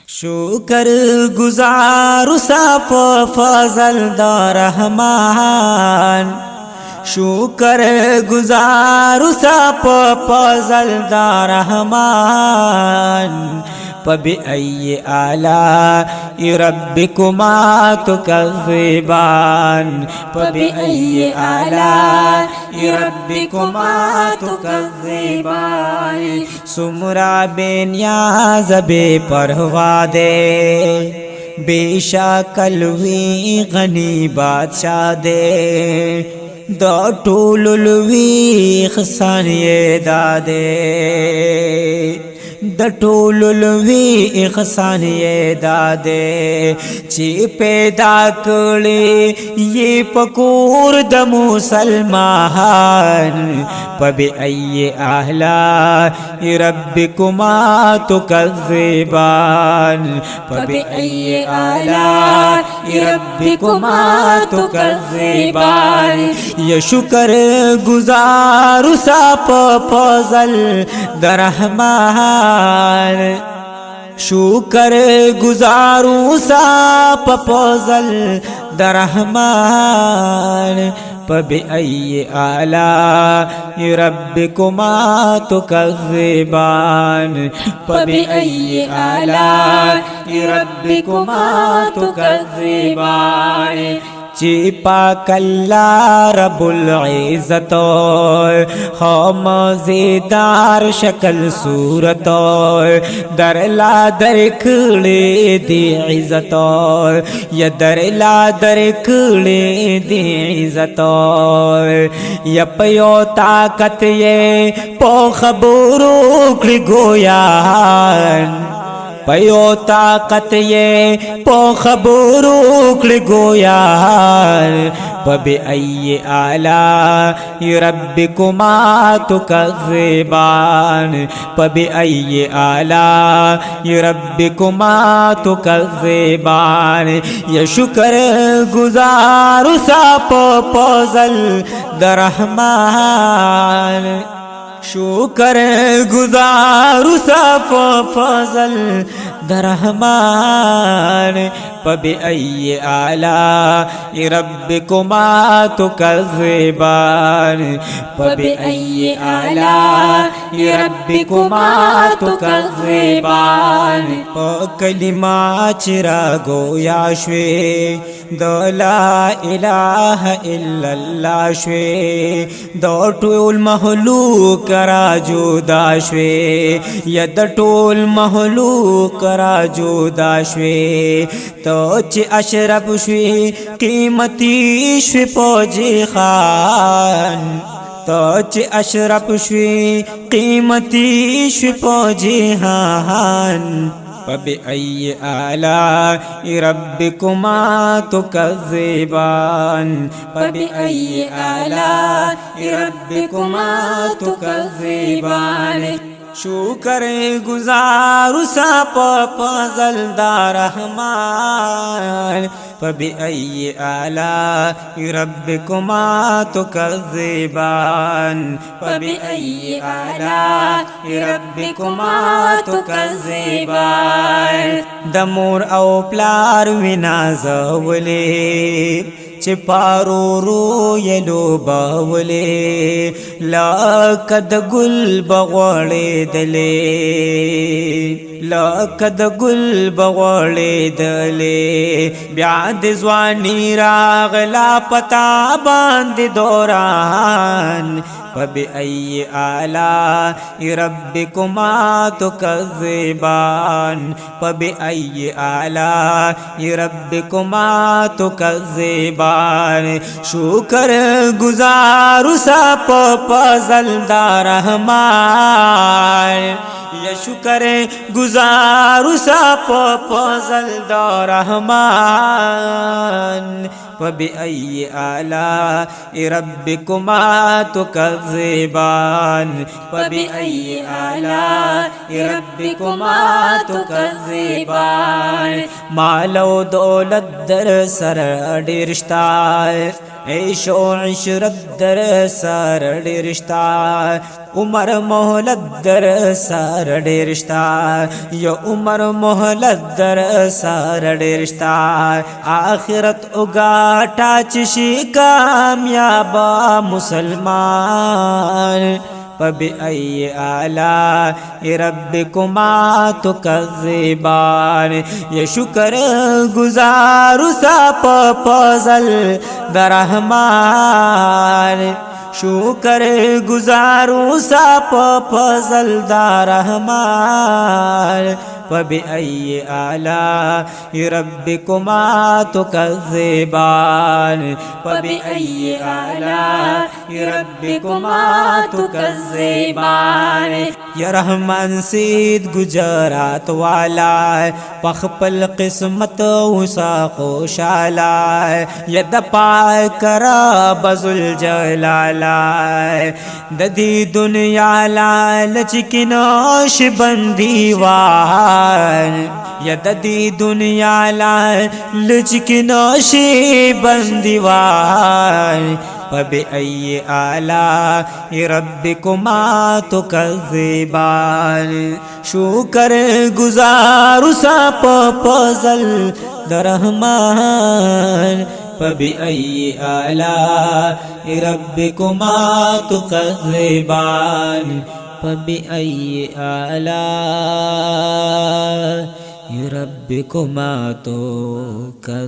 शुकर गुजार साप फजल दा रहमान, शुकर गुजार साप फजल दा रहमान। फबिअय्यि आलाइ रब्बिकुमा तुकज़्ज़िबान, फबिअय्यि आलाइ रब्बिकुमा तुकज़्ज़िबान। सुमरा बेनियाज़ बेपरवा दे, बेशकलवी गनी बादशाह दे, द टोलुलवी खसान ये दादे, द टोलुलवी इखसान ये दादे। ची पैदा कड़ी ये पकूर द मुसलमान, फबिअय्यि आलाइ रब्बिकुमा तुकज़्ज़िबान, फबिअय्यि आलाइ रब्बिकुमा तुकज़्ज़िबान। ये शुकर गुजार साप फजल द रहमान, शुकर गुजारू साप फजल द रहमान। फबिअय्यि आलाइ रब्बिकुमा तुकज़्ज़िबान, फबिअय्यि आलाइ रब्बिकुमा तुकज़्ज़िबान। चिपा कल्ला रब्बुल इज़्ज़त हो मज़ेदार शक्ल सूरत, दरला दर खड़े दी इज़्ज़त, या दरला दर खड़े दी इज़्ज़त। या पयो ताकत ये पो खबरो गोयान, पयो ताकत ये पो खबरो गोयान। फबिअय्यि आलाइ रब्बिकुमा तुकज़्ज़िबान, फबिअय्यि आलाइ रब्बिकुमा तुकज़्ज़िबान। ये शुकर गुजार साप फजल द रहमान, शुकर गुजार साप फजल द रहमान। फबिअय्यि आलाइ रब्बिकुमा तुकज़्ज़िबान, फबिअय्यि आलाइ रब्बिकुमा तुकज़्ज़िबान। कलिमा चिरा गोया श्वे द ला इलाहा इल्लल्लाह श्वे, द टोल महलूक करा जुदा श्वे, यद टोल महलूक करा जुदा श्वे। तो च अशरफ श्वे कीमती श्वे फौजी खान, तो च अशरफ श्वे कीमती श्वे फौजी खान। फबिअय्यि आलाइ रब्बिकुमा तुकज़्ज़िबान, फबिअय्यि आलाइ रब्बिकुमा तुकज़्ज़िबान। शुकर गुजारू साप फजल द रहमान, फबिअय्यि आलाइ रब्बिकुमा तुकज़्ज़िबान, फबिअय्यि आलाइ रब्बिकुमा तुकज़्ज़िबान। दमोर औ प्लार विना ज़वले, चिपारो रो यलो बावले, लाकद गुल बगवाड़े दले, लाकद गुल बगवाड़े दले। ब्याद ज़वानी रागला पता बांध दौरान, फबिअय्यि आलाइ रब्बिकुमा तुकज़्ज़िबान, फबिअय्यि आलाइ रब्बिकुमा तुकज़्ज़िबान। शुकर गुजारू साप फजल द रहमान, या शुकर गुजारू साप फजल द रहमान। फबिअय्यि आलाइ रब्बिकुमा तुकज़्ज़िबान फबिअय्यि आलाइ रब्बिकुमा तुकज़्ज़िबान मालो दौलत दर सर रिश्ता ऐशो इशरत दर सर रिश्ता उमर मोहलत दर सर रिश्ता यो उमर मोहलत दर सर रिश्ता आखिरत उगाटा चिशी कामयाबा मुसलमान फबिअय्यि आलाइ रब्बिकुमा तुकज़्ज़िबान ये शुक्र गुजारू सा फजल दरहमान शुक्र गुजारू सा फजल दरहमान फबिअय्यि आलाइ रब्बिकुमा तुकज़्ज़िबान फबिअय्यि आलाइ रब्बिकुमा तुकज़्ज़िबान या रहमान सीध गुजरात वाला पखपल किस्मत उसा खुशाला या दपाय करा बजुल जलाला ददी दुनिया लालच की नौश बंदीवान या ददी दुनिया लालच की नौश बंदीवान फबिअय्यि आलाइ रब्बिकुमा तुकज़्ज़िबान शुक्र गुजारू सा फजल दरहमान फबिअय्यि आलाइ रब्बिकुमा तुकज़्ज़िबान फबिअय्यि आलाइ रब्बिकुमा तुकज़्ज़िबान।